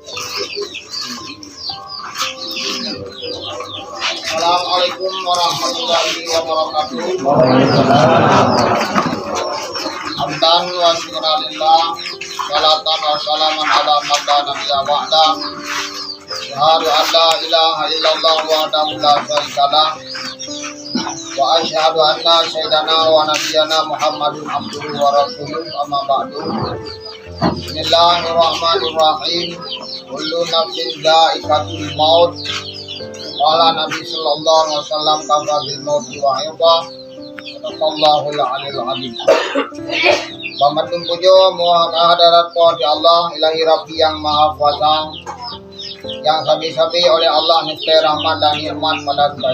Assalamualaikum warahmatullahi wabarakatuh. Hamdan wa syukran lillah, salatan wa salaman ala man la nabiyya ba'da. Asyhadu an la ilaha illallah wahdahu la syarika lah wa asyhadu anna sayyidana wa nabiyyana Muhammadun abduhu wa rasuluhu, amma ba'du. Bismillahirrahmanirrahim. Kullu nafsin dha'iqatul maut. Qala Nabi sallallahu alaihi wasallam kafa bil mauti wa iba. Sadaqallahul aliyul azim. Pamatun pujo mohon hadirat di Allah ilahi Rabbi yang maha kuasa, yang sabi-sabi oleh Allah niscaya rahmat dan nikmat pada kita.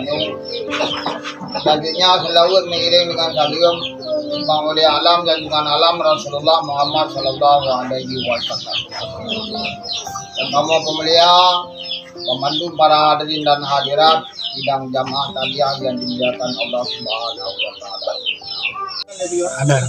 Selanjutnya selawat mengiring dengan salam Bang oleh alam dan dengan alam Rasulullah Muhammad sallallahu alaihi wasallam. Dan kamu pemulia, pemandu para hadirin dan hadirat sidang jamaah takziah yang dimuliakan Allah Subhanahu wa taala. Ada.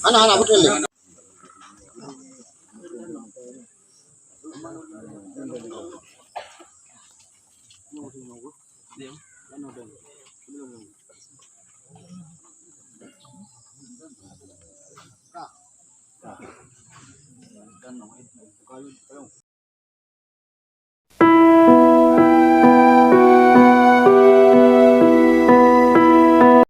Anak-anak betul. Dia